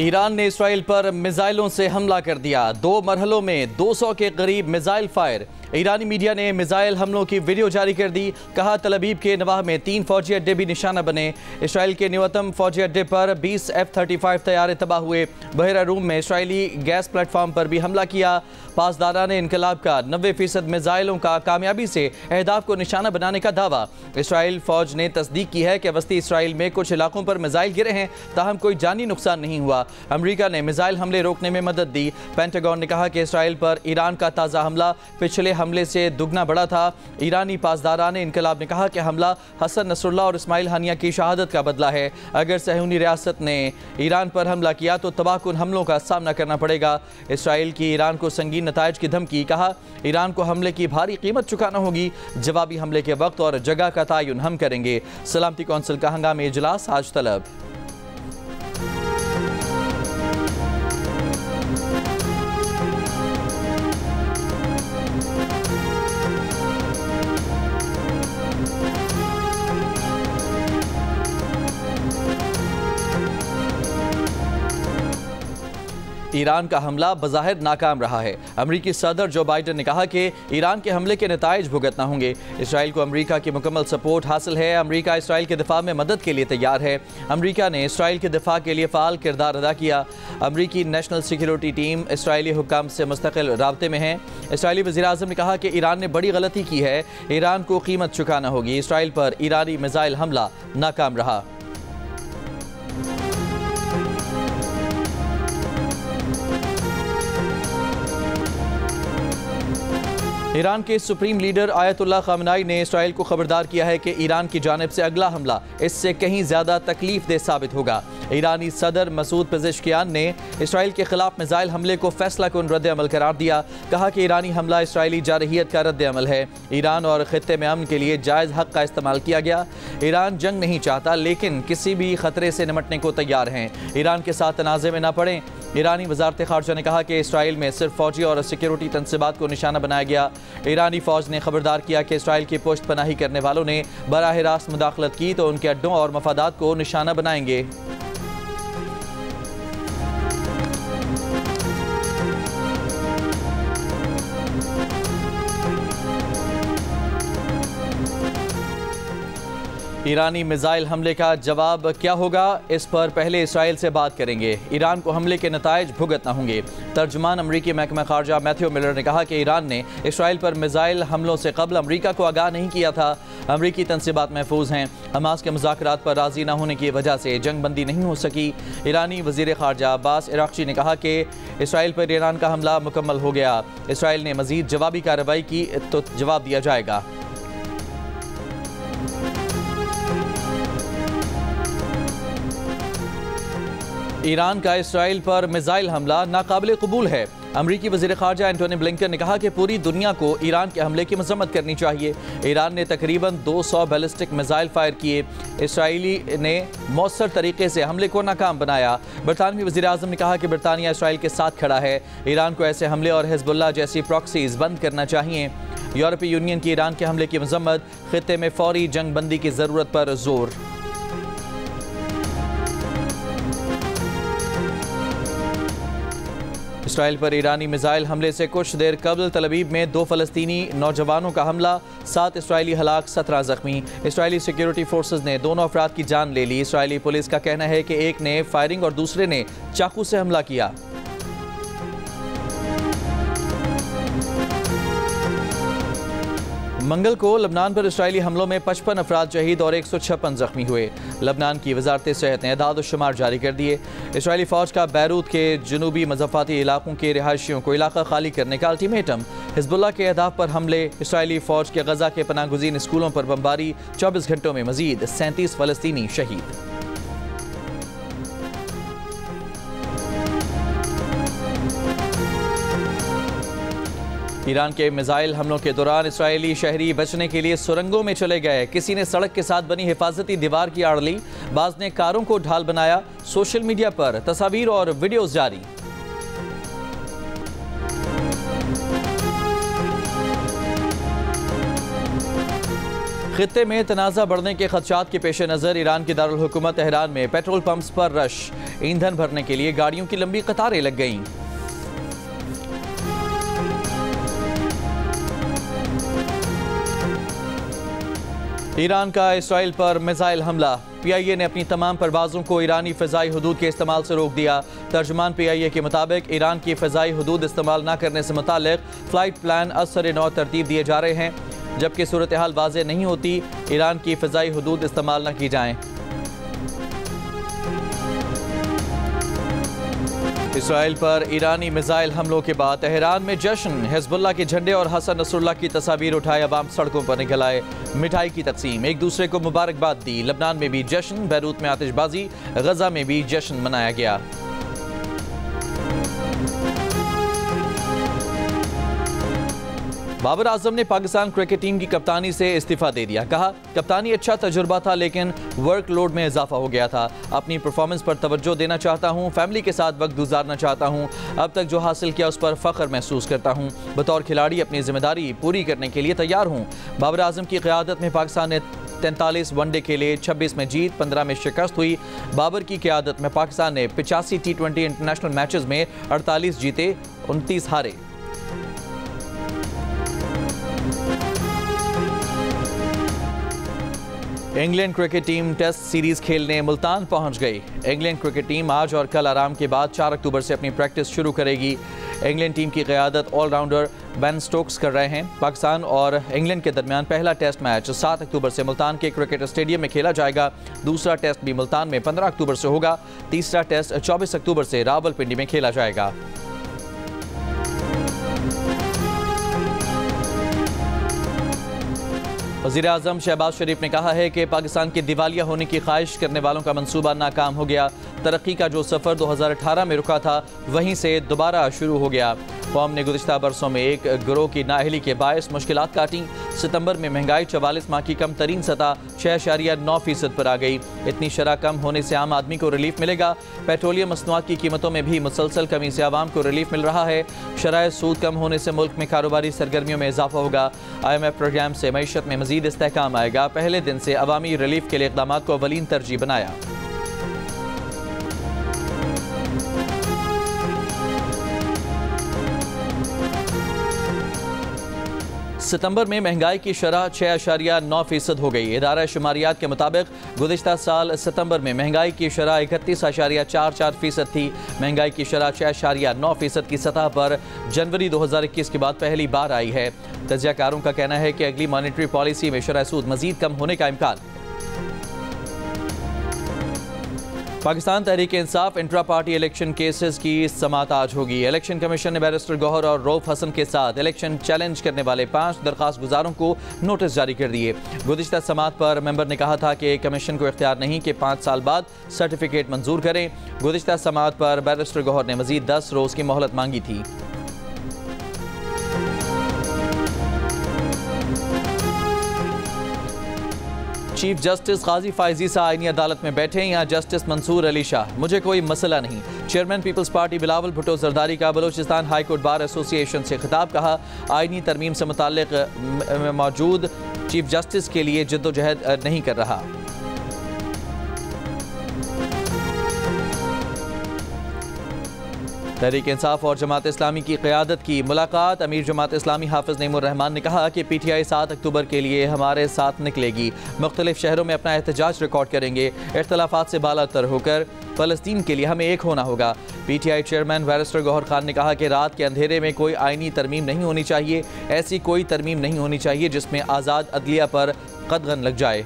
Iran ने Israel पर मिसाइलों से हमला कर दिया। 2 मरहलों में 200 के करीब मिसाइल फायर। ईरानी मीडिया ने मिसाइल हमलों की वीडियो जारी कर दी। कहा तलबीब के नवाह में 3 फौजी अड्डे भी निशाना बने। इसराइल के न्यूनतम फौजी अड्डे पर 20 F-35 तैयारे तबाह हुए। बहरा रूम में इसराइली गैस प्लेटफॉर्म पर भी हमला किया। पासदारान इनकलाब का 90% मिसाइलों का कामयाबी से अहदाफ को निशाना बनाने का दावा। इसराइल फौज ने तस्दीक की है कि वस्ती इसराइल में कुछ इलाकों पर मिसाइल गिरे हैं, ताहम कोई जानी नुकसान नहीं हुआ। अमरीका ने मिसाइल हमले रोकने में मदद दी। पेंटागन ने कहा कि इसराइल पर ईरान का ताज़ा हमला पिछले हमले से दुगना बड़ा था। ईरानी पासदारान इनकलाब ने कहा कि हमला हसन नसरुल्लाह और इस्माइल हानिया की शहादत का बदला है। अगर सहूनी रियासत ने ईरान पर हमला किया तो तबाहकुन हमलों का सामना करना पड़ेगा। इसराइल की ईरान को संगीन नताइज की धमकी। कहा ईरान को हमले की भारी कीमत चुकाना होगी। जवाबी हमले के वक्त और जगह का तयन हम करेंगे। सलामती कौंसिल का हंगामी इजलास आज तलब। ईरान का हमला बज़ाहिर नाकाम रहा है। अमरीकी सदर जो बाइडन ने कहा कि ईरान के हमले के नताइज भुगतना होंगे। इसराइल को अमरीका की मुकम्मल सपोर्ट हासिल है। अमरीका इसराइल के दिफा में मदद के लिए तैयार है। अमरीका ने इसराइल के दिफा के लिए फ़ाल किरदार अदा किया। अमरीकी नेशनल सिक्योरिटी टीम इसराइली हुक्काम से मुस्तकिल राब्ते में है। इसराइली वज़ीर-ए-आज़म ने कहा कि ईरान ने बड़ी गलती की है, ईरान को कीमत चुकाना होगी। इसराइल पर ईरानी मिसाइल हमला नाकाम रहा। ईरान के सुप्रीम लीडर आयतुल्लाह ख़ामेनी ने इसराइल को खबरदार किया है कि ईरान की जानिब से अगला हमला इससे कहीं ज़्यादा तकलीफ-देह साबित होगा। ईरानी सदर मसूद पेज़ेश्कियान ने इसराइल के खिलाफ मिसाइल हमले को फैसला कुन रद्द अमल करार दिया। कहा कि ईरानी हमला इसराइली जारहियत का रद्द अमल है। ईरान और खित्ते में अमन के लिए जायज़ हक़ का इस्तेमाल किया गया। ईरान जंग नहीं चाहता, लेकिन किसी भी ख़तरे से निपटने को तैयार हैं। ईरान के साथ तनाज़े में न पड़ें। ईरानी वज़ारत ख़ारजा ने कहा कि इसराइल में सिर्फ फ़ौजी और सिक्योरिटी तनसीबात को निशाना बनाया गया। ईरानी फ़ौज ने खबरदार किया कि इसराइल की पुश्त पनाही करने वालों ने बराह रास्त मुदाखलत की तो उनके अड्डों और मफादात को निशाना बनाएंगे। ईरानी मिसाइल हमले का जवाब क्या होगा, इस पर पहले इसराइल से बात करेंगे। ईरान को हमले के नताइज भुगतना होंगे। तर्जुमान अमरीकी महकमा खारजा मैथ्यू मिलर ने कहा कि ईरान ने इसराइल पर मिसाइल हमलों से कबल अमरीका को आगाह नहीं किया था। अमरीकी तनसीबात महफूज हैं। हमास के मुज़ाकरात पर राजी न होने की वजह से जंग बंदी नहीं हो सकी। ईरानी वज़ीर खारजा अब्बास इराक़ची ने कहा कि इसराइल पर ईरान का हमला मुकम्मल हो गया। इसराइल ने मज़ीद जवाबी कार्रवाई की तो जवाब दिया जाएगा। ईरान का इसराइल पर मिसाइल हमला नाकाबिल कबूल है। अमरीकी वज़ीर ख़ारजा एंटोनी ब्लिंकन ने कहा कि पूरी दुनिया को ईरान के हमले की मज़म्मत करनी चाहिए। ईरान ने तकरीबन 200 बैलिस्टिक मिसाइल फायर किए। इसराइली ने मौसर तरीके से हमले को नाकाम बनाया। बरतानवी वज़ीर-ए-आज़म ने कहा कि बरतानिया इसराइल के साथ खड़ा है। ईरान को ऐसे हमले और हिज़्बुल्लाह जैसी प्रॉक्सीज़ बंद करना चाहिए। यूरोपीय यूनियन की ईरान के हमले की मज़म्मत। ख़ित्ते में फ़ौरी जंग बंदी की ज़रूरत पर जोर। इसराइल पर ईरानी मिसाइल हमले से कुछ देर कबल तलबीब में 2 फ़लस्तीनी नौजवानों का हमला, 7 इसराइली हलाक, 17 ज़ख्मी। इसराइली सिक्योरिटी फोर्सेस ने दोनों अफराद की जान ले ली। इसराइली पुलिस का कहना है कि एक ने फायरिंग और दूसरे ने चाकू से हमला किया। मंगल को लबनान पर इसराइली हमलों में 55 अफराद शहीद और 156 ज़ख्मी हुए। लबनान की वज़ारत सेहत ने अदाद शुमार जारी कर दिए। इसराइली फ़ौज का बैरूत के जनूबी मज़फ़ाती इलाकों के रिहायशियों को इलाका खाली करने का अल्टीमेटम। हिज़्बुल्लाह के अहदाफ पर हमले। इसराइली फ़ौज के गज़ा के पनाहगुज़ीन स्कूलों पर बमबारी। 24 घंटों में मज़ीद 37 फ़लस्तीनी शहीद। ईरान के मिसाइल हमलों के दौरान इसराइली शहरी बचने के लिए सुरंगों में चले गए। किसी ने सड़क के साथ बनी हिफाजती दीवार की आड़ ली। बाज़ ने कारों को ढाल बनाया। सोशल मीडिया पर तस्वीर और वीडियोज़ जारी। खित्ते में तनाज़ा बढ़ने के खदशात के पेश नज़र ईरान की दारुल हुकूमत तेहरान में पेट्रोल पंप्स पर रश। ईंधन भरने के लिए गाड़ियों की लंबी कतारें लग गईं। ईरान का इसराइल पर मिसाइल हमला। PIA ने अपनी तमाम परवाज़ों को ईरानी फ़िज़ाई हदूद के इस्तेमाल से रोक दिया। तर्जुमान PIA के मुताबिक ईरान की फ़िज़ाई हदूद इस्तेमाल न करने से मुतालिक फ़्लाइट प्लान असर-ए-नौ तरतीब दिए जा रहे हैं, जबकि सूरत हाल वाज़ेह नहीं होती ईरान की फ़िज़ाई हदूद इस्तेमाल न की जाएँ। इसराइल पर ईरानी मिसाइल हमलों के बाद तेहरान में जश्न। हिज़्बुल्लाह के झंडे और हसन नसरुल्लाह की तस्वीर उठाए अवाम सड़कों पर निकल आए। मिठाई की तकसीम, एक दूसरे को मुबारकबाद दी। लबनान में भी जश्न, बैरूत में आतिशबाजी, गजा में भी जश्न मनाया गया। बाबर आजम ने पाकिस्तान क्रिकेट टीम की कप्तानी से इस्तीफा दे दिया। कहा, कप्तानी अच्छा तजुर्बा था लेकिन वर्कलोड में इजाफा हो गया था। अपनी परफॉर्मेंस पर तवज्जो देना चाहता हूँ, फैमिली के साथ वक्त गुजारना चाहता हूँ। अब तक जो हासिल किया उस पर फ़ख्र महसूस करता हूँ। बतौर खिलाड़ी अपनी जिम्मेदारी पूरी करने के लिए तैयार हूँ। बाबर आजम की क़यादत में पाकिस्तान ने 43 वनडे खेले, 26 में जीत, 15 में शिकस्त हुई। बाबर की क़यादत में पाकिस्तान ने 85 T20 इंटरनेशनल मैचेस में 48 जीते, 29 हारे। England cricket team test series खेलने मुल्तान पहुंच गई। इंग्लैंड क्रिकेट टीम आज और कल आराम के बाद 4 अक्टूबर से अपनी प्रैक्टिस शुरू करेगी। इंग्लैंड टीम की क़यादत ऑलराउंडर बेन स्टोक्स कर रहे हैं। पाकिस्तान और इंग्लैंड के दरमियान पहला टेस्ट मैच 7 अक्टूबर से मुल्तान के क्रिकेट स्टेडियम में खेला जाएगा। दूसरा टेस्ट भी मुल्तान में 15 अक्टूबर से होगा। तीसरा टेस्ट 24 अक्टूबर से रावलपिंडी में खेला जाएगा। वज़ीर-ए-आज़म शहबाज शरीफ ने कहा है कि पाकिस्तान के दिवालिया होने की ख्वाहिश करने वालों का मंसूबा नाकाम हो गया। तरक्की का जो सफ़र 2018 में रुका था वहीं से दोबारा शुरू हो गया। कौम ने गुज़िश्ता बरसों में एक गिरोह की नाअहली के बायस मुश्किलात काटी। सितंबर में महंगाई 44 माह की कम तरीन सतह 6.9% पर आ गई। इतनी शरह कम होने से आम आदमी को रिलीफ मिलेगा। पेट्रोलियम मसनूआत की कीमतों में भी मुसलसल कमी से आवाम को रिलीफ मिल रहा है। शराय सूद कम होने से मुल्क में कारोबारी सरगर्मियों में इजाफा होगा। IMF प्रोग्राम से मईशत में मजीद इस्तेहकाम आएगा। पहले दिन से अवामी रिलीफ के लिए इक़दामात को अवलीन तरजीह बनाया। सितंबर में महंगाई की शरह 6.9% हो गई। इदारा शुमारियात के मुताबिक गुज़िश्ता साल सितंबर में महंगाई की शरह 31.44% थी। महंगाई की शरह 6.9% की सतह पर जनवरी 2021 के बाद पहली बार आई है। तज्ज़ियाकारों का कहना है कि अगली मॉनेटरी पॉलिसी में शरह सूद मजीद कम होने का इम्कान। Pakistan Tehreek Insaf intra party election cases की समाअत आज होगी। इलेक्शन कमीशन ने बैरिस्टर गौहर और रऊफ हसन के साथ इलेक्शन चैलेंज करने वाले 5 दरख्वास्त गुजारों को नोटिस जारी कर दिए। गुज़िश्ता समाअत पर मेंबर ने कहा था कि कमीशन को इख्तियार नहीं कि 5 साल बाद सर्टिफिकेट मंजूर करें। गुज़िश्ता समाअत पर बैरिस्टर गौहर ने मजीद 10 रोज़ की मोहलत मांगी थी। चीफ जस्टिस काजी फायजी सा आईनी अदालत में बैठे या जस्टिस मंसूर अली शाह, मुझे कोई मसला नहीं। Chairman People's Party Bilawal Bhutto Zardari का Balochistan High Court Bar Association से खिताब। कहा, आईनी तरमीम से मुताल्लिक मौजूद चीफ जस्टिस के लिए जद्दोजहद नहीं कर रहा। तहरीक इंसाफ और जमात इस्लामी की क़यादत की मुलाकात। अमीर जमात इस्लामी हाफिज़ नईमुर रहमान ने कहा कि PTI 7 अक्टूबर के लिए हमारे साथ निकलेगी। मुख्तलिफ शहरों में अपना एहतजाज रिकॉर्ड करेंगे। इख्तलाफात से बालातर होकर फ़लस्तीन के लिए हमें एक होना होगा। PTI chairman barrister Gauhar Khan ने कहा कि रात के अंधेरे में कोई आईनी तरमीम नहीं होनी चाहिए। ऐसी कोई तरमीम नहीं होनी चाहिए जिसमें आज़ाद अदलिया पर कदगन लग जाए।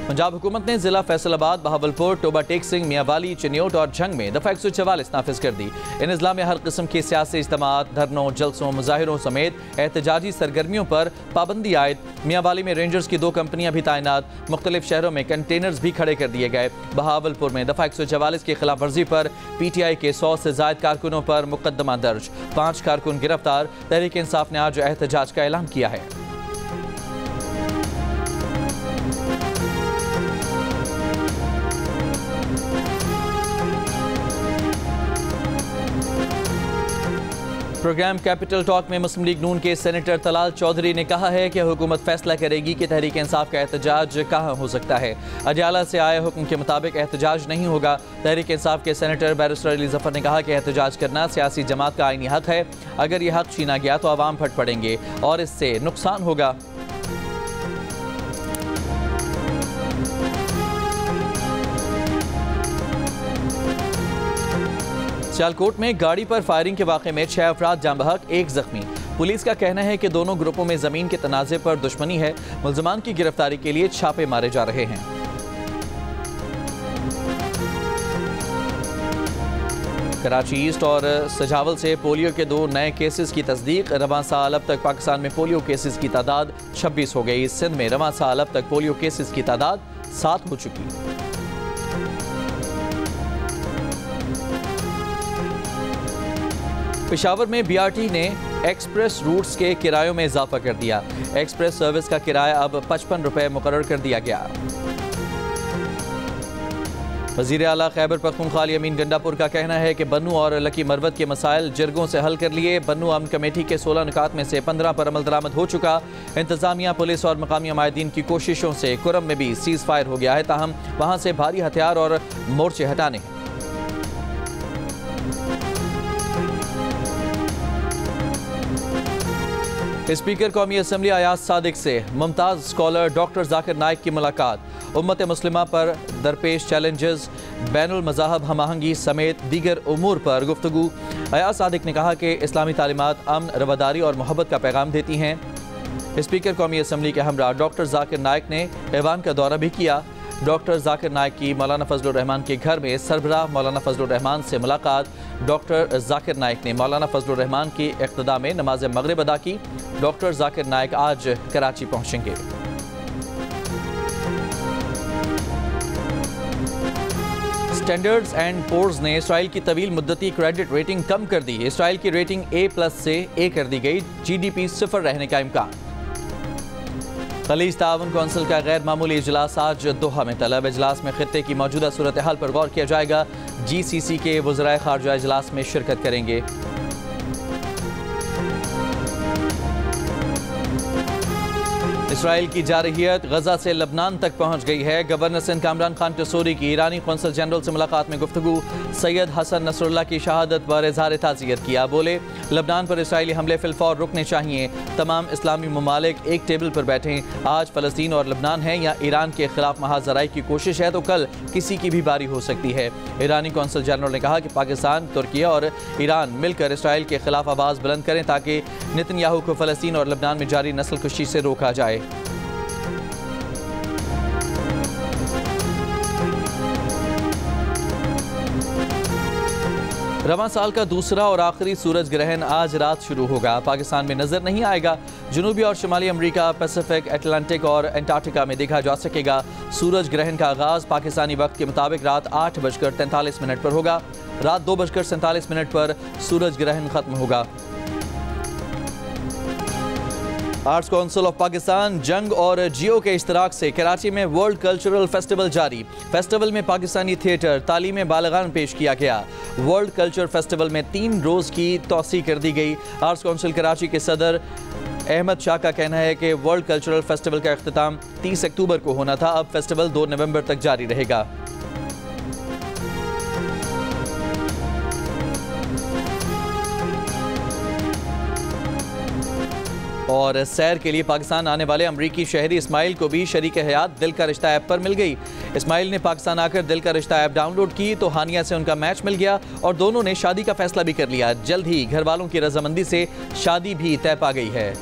पंजाब हुकूमत ने जिला फैसलाबाद, बहावलपुर, टोबा टेक सिंह, मियांवाली, चिन्योट और झंग में दफ़ा 144 नाफिज कर दी। इन अजला में हर किस्म के सियासी इज्तिमात, धरनों, जलसों, मुजाहिरों समेत एहतजाजी सरगर्मियों पर पाबंदी आयद। मियांवाली में रेंजर्स की 2 कंपनियां भी तैनात। मुख्तलिफ शहरों में कंटेनर्स भी खड़े कर दिए गए। बहावलपुर में दफ़ा 144 की खिलाफ वर्जी पर PTI के 100 से ज़ायद कारकुनों पर मुकदमा दर्ज, 5 कारकुन गिरफ्तार। तहरीक इंसाफ ने आज एहतजाज का ऐलान किया है। प्रोग्राम कैपिटल टॉक में मुस्लिम लीग नून के सेनेटर तलाल चौधरी ने कहा है कि हुकूमत फैसला करेगी कि तहरीक इंसाफ का एहतजाज कहाँ हो सकता है। अडयाला से आए हुक्म के मुताबिक एहतजाज नहीं होगा। तहरीक इंसाफ के सेनेटर बैरिस्टर अली जफर ने कहा कि एहतजाज करना सियासी जमात का आईनी हक है। अगर यह हक छीना गया तो आवाम फट पड़ेंगे और इससे नुकसान होगा। सियालकोट में गाड़ी पर फायरिंग के वाक़े में 6 अफराद जाँ बहक, 1 जख्मी। पुलिस का कहना है कि दोनों ग्रुपों में ज़मीन के तनाज़े पर दुश्मनी है। मुल्ज़िमान की गिरफ्तारी के लिए छापे मारे जा रहे हैं। कराची ईस्ट और सजावल से पोलियो के 2 नए केसेस की तस्दीक। रवां साल अब तक पाकिस्तान में पोलियो केसेस की तादाद 26 हो गई। सिंध में रवां साल अब तक पोलियो केसेस की तादाद 7 हो चुकी। पेशावर में बीआरटी ने एक्सप्रेस रूट्स के किरायों में इजाफा कर दिया। एक्सप्रेस सर्विस का किराया अब 55 रुपये मुकर्रर कर दिया गया। वज़ीर आला खैबर पख्तूनख्वा अली अमीन गंडापुर का कहना है कि बन्नू और लकी मरवत के मसाइल जिरगों से हल कर लिए। बन्नू अमन कमेटी के 16 निकात में से 15 पर अमल दरामद हो चुका। इंतजामिया, पुलिस और मकामी अमायदीन की कोशिशों से कुरम में भी सीज फायर हो गया है, ताहम वहाँ से भारी हथियार और मोर्चे हटाने हैं। स्पीकर कौमी असम्बली अयाज सादिक से मुमताज़ स्कॉलर डॉक्टर जाकिर नाइक की मुलाकात। उम्मत मुस्लिमा पर दरपेश चैलेंजेस, बैनुल मज़ाहब हम आहंगी समेत दीगर उमूर पर गुफ्तगू। अयाज सादिक ने कहा कि इस्लामी तालीमात अमन, रवादारी और मोहब्बत का पैगाम देती हैं। स्पीकर कौमी असम्बली के हमरा डॉक्टर जाकिर नाइक ने ऐवान का दौरा भी किया। डॉक्टर जाकिर नाइक की मौलाना फजलुर रहमान के घर में सरबराह मौलाना फजलुर रहमान से मुलाकात। डॉक्टर जाकिर नाइक ने मौलाना फजलुर रहमान की इक़्तिदा में नमाज मगरिब अदा की। डॉक्टर जाकिर नाइक आज कराची पहुंचेंगे। स्टैंडर्ड्स एंड पोर्स ने इसराइल की तवील मुद्दती क्रेडिट रेटिंग कम कर दी। इसराइल की रेटिंग A+ से A कर दी गई। GDP 0 रहने का इम्कान। खलीज ताउन कौंसिल का गैर मामूली इजलास आज दोहा में तलब। इजलास में खित्ते की मौजूदा सूरत हाल पर गौर किया जाएगा। GCC के वज़राए ख़ारजा इजलास में शिरकत करेंगे। इसराइल की जारहियत गजा से लबनान तक पहुंच गई है। गवर्नर सिंध कामरान खान टसूरी की ईरानी कौंसल जनरल से मुलाकात में गुफ्तगू। सैयद हसन नसरुल्लाह की शहादत पर इज़हार ताज़ियत किया। बोले, लबनान पर इसराइली हमले फिलफौर रुकने चाहिए। तमाम इस्लामी ममालिक एक टेबल पर बैठें। आज फ़लस्तीन और लबनान है या ईरान के खिलाफ महाजराई की कोशिश है तो कल किसी की भी बारी हो सकती है। ईरानी कौंसल जनरल ने कहा कि पाकिस्तान, तुर्किया और ईरान मिलकर इसराइल के खिलाफ आवाज़ बुलंद करें ताकि नेतन्याहू को फ़लस्तीन और लबनान में जारी नस्लकुशी से रोका जाए। रवां साल का दूसरा और आखिरी सूरज ग्रहण आज रात शुरू होगा। पाकिस्तान में नजर नहीं आएगा। जनूबी और शुमाली अमेरिका, पैसिफिक, अटलांटिक और एंटार्क्टिका में देखा जा सकेगा। सूरज ग्रहण का आगाज पाकिस्तानी वक्त के मुताबिक रात 8:43 पर होगा। रात 2:47 पर सूरज ग्रहण खत्म होगा। आर्ट्स काउंसिल ऑफ पाकिस्तान जंग और जियो के इश्तराक से कराची में वर्ल्ड कल्चरल फेस्टिवल जारी। फेस्टिवल में पाकिस्तानी थिएटर, तालीम बालगान पेश किया गया। वर्ल्ड कल्चर फेस्टिवल में 3 रोज़ की तौसी कर दी गई। आर्ट्स काउंसिल कराची के सदर अहमद शाह का कहना है कि वर्ल्ड कल्चरल फेस्टिवल का इख्तिताम 30 अक्टूबर को होना था। अब फेस्टिवल 2 नवंबर तक जारी रहेगा। और सैर के लिए पाकिस्तान आने वाले अमरीकी शहरी इस्माइल को भी शरीक हयात दिल का रिश्ता ऐप पर मिल गई। इस्माइल ने पाकिस्तान आकर दिल का रिश्ता ऐप डाउनलोड की तो हानिया से उनका मैच मिल गया और दोनों ने शादी का फैसला भी कर लिया। जल्द ही घर वालों की रजामंदी से शादी भी तय पा गई है।